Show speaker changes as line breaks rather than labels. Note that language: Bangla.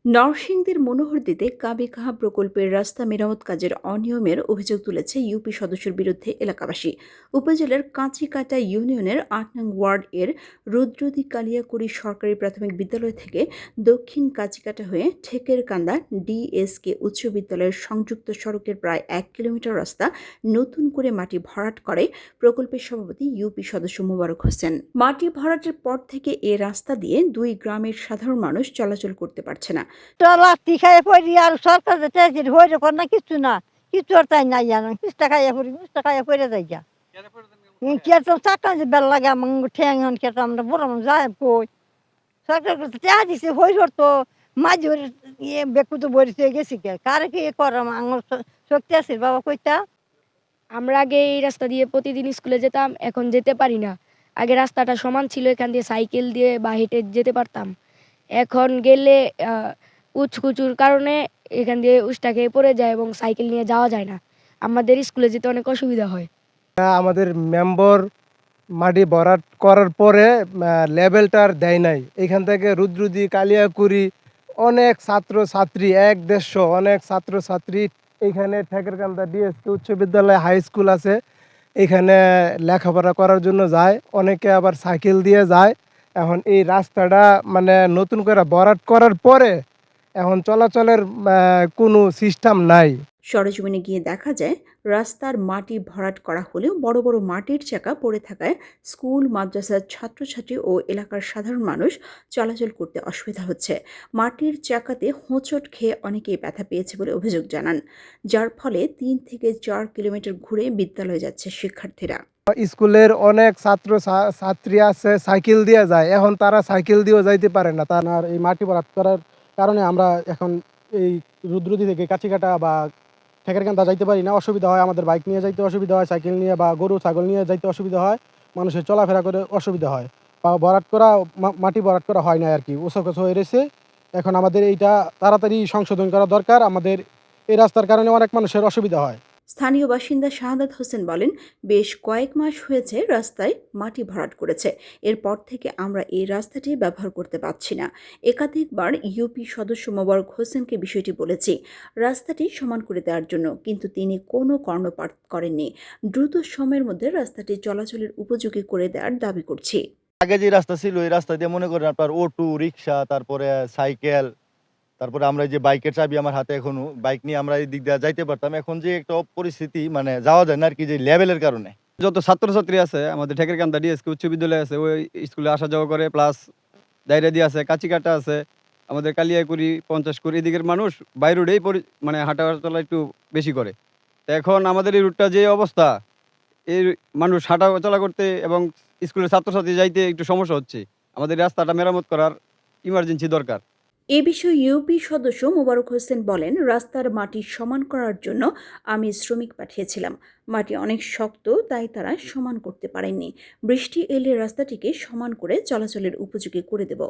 নরসিংদীর মনোহরদীতে কাবেখাহা প্রকল্পের রাস্তা মেরামত কাজের অনিয়মের অভিযোগ তুলেছে ইউপি সদস্যের বিরুদ্ধে এলাকাবাসী। উপজেলার কাঁচিকাটা ইউনিয়নের ৮ নং ওয়ার্ড এর রুদ্রদী কালিয়াকুড়ি সরকারি প্রাথমিক বিদ্যালয় থেকে দক্ষিণ কাঁচিকাটা হয়ে ঠেকেরকান্দা ডিএসকে উচ্চ বিদ্যালয়ের সংযুক্ত সড়কের প্রায় ১ কিলোমিটার রাস্তা নতুন করে মাটি ভরাট করে প্রকল্পের সভাপতি ইউপি সদস্য মোবারক হোসেন। মাটি ভরাটের পর থেকে এ রাস্তা দিয়ে দুই গ্রামের সাধারণ মানুষ চলাচল করতে পারছে না।
লাত্তি খাইয়ে পড়ি আর সরকার যে চাইছে হইরে কর না কিছু না কিছু আর তাই নাই জানো পিসটা খাইয়ে পড়ি পিসটা খাইয়ে পড়ে যাই গা কেতাম চারটা যে বেল লাগে আমার ঠ্যাং হন কেতাম আমরা বড় যায় কই সরকার চা দিছে হইর তো মাঝে ইয়ে বেকু তো বরিতে গেছি কে কারে কি করাম আমার শক্তি আছে বাবা কইতা।
আমরা আগে এই রাস্তা দিয়ে প্রতিদিন স্কুলে যেতাম, এখন যেতে পারি না। আগে রাস্তাটা সমান ছিল, এখান দিয়ে সাইকেল দিয়ে বা হেঁটে যেতে পারতাম। এখন গেলে উঁচকুচুর কারণে এখান দিয়ে উষ্টা খেয়ে পড়ে যায় এবং সাইকেল নিয়ে যাওয়া যায় না। আমাদের স্কুলে যেতে অনেক অসুবিধা হয়।
আমাদের মেম্বার মাটি ভরাট করার পরে লেভেলটার দেয় নাই। এখান থেকে রুদ্রদী কালিয়াকুড়ি অনেক ছাত্রছাত্রী ১-১৫০ অনেক ছাত্রছাত্রী এখানে ঠেকেরকান্দা ডিএসকে উচ্চ বিদ্যালয় হাই স্কুল আছে, এখানে লেখাপড়া করার জন্য যায়, অনেকে আবার সাইকেল দিয়ে যায়। এখন এই রাস্তাটা মানে নতুন করে ভরাট করার পরে এখন চলাচলের কোনো সিস্টেম নাই।
সরেজমিনে গিয়ে দেখা যায় রাস্তার মাটি ভরাট করা হলেও বড় বড় মাটির চাকা পড়ে থাকায় স্কুল মাদ্রাসার ছাত্রছাত্রী ও এলাকার সাধারণ মানুষ চলাচল করতে অসুবিধা হচ্ছে। মাটির চাকাতে হোঁচট খেয়ে অনেকেই ব্যথা পেয়েছে বলে অভিযোগ জানান, যার ফলে ৩ থেকে ৪ কিলোমিটার ঘুরে বিদ্যালয়ে যাচ্ছে শিক্ষার্থীরা।
স্কুলের অনেক ছাত্রী আছে সাইকেল দিয়ে যায়, এখন তারা সাইকেল দিয়েও যাইতে পারে না।
আর এই মাটি ভরাট করার কারণে আমরা এখন এই রুদ্রদী থেকে কাছিকাটা বা ঠেকেরকান্দা যাইতে পারি না, অসুবিধা হয়। আমাদের বাইক নিয়ে যাইতে অসুবিধা হয়, সাইকেল নিয়ে বা গরু ছাগল নিয়ে যাইতে অসুবিধা হয়, মানুষের চলাফেরা করে অসুবিধা হয়। বা ভরাট করা মাটি ভরাট করা হয় না আর কি, ওসব হয়ে রয়েছে। এখন আমাদের এইটা তাড়াতাড়ি সংশোধন করা দরকার। আমাদের এই রাস্তার কারণে অনেক মানুষের অসুবিধা হয়।
স্থানীয় বাসিন্দা শাহাদাত হোসেন বলেন, বেশ কয়েক মাস হয়েছে রাস্তায় মাটি ভরাট করেছে, এরপর থেকে আমরা এই রাস্তাটি ব্যবহার করতে পারছি না। একাধিকবার ইউপি সদস্য মোবারক হোসেনকে বিষয়টি বলেছি রাস্তাটি সমান করে দেওয়ার জন্য, কিন্তু তিনি কোনো কর্ণপাত করেননি। দ্রুত সময়ের মধ্যে রাস্তাটি চলাচলের উপযোগী করে দেওয়ার দাবি করছি।
আগে যে রাস্তা ছিল এই রাস্তা দিয়ে মনে করেন আপনার অটো রিক্সা, তারপরে সাইকেল, তারপরে আমরা যে বাইকের চাবি আমার হাতে, এখনো বাইক নিয়ে আমরা এই দিক দিয়ে যাইতে পারতাম। এখন যে একটা পরিস্থিতি মানে যাওয়া যায় না আর কি, যে লেভেলের কারণে।
যত ছাত্রছাত্রী আছে আমাদের ঠেকেরকান্দা ডিএসকে উচ্চ বিদ্যালয় আছে, ওই স্কুলে আসা যাওয়া করে, প্লাস দাইরাদি আছে, কাচিকাটা আছে, আমাদের কালিয়াকুড়ি ৫০ কুড়ি এদিকের মানুষ বাই রোডেই মানে হাঁটা চলা একটু বেশি করে। তো এখন আমাদের এই রুটটা যে অবস্থা, এই মানুষ হাঁটা চলা করতে এবং স্কুলের ছাত্রছাত্রী যাইতে একটু সমস্যা হচ্ছে। আমাদের রাস্তাটা মেরামত করার ইমার্জেন্সি দরকার।
এ বিষয়ে ইউপি সদস্য মোবারক হোসেন বলেন, রাস্তার মাটি সমান করার জন্য আমি শ্রমিক পাঠিয়েছিলাম। মাটি অনেক শক্ত, তাই তারা সমান করতে পারেননি। বৃষ্টি এলে রাস্তাটিকে সমান করে চলাচলের উপযোগী করে দেব।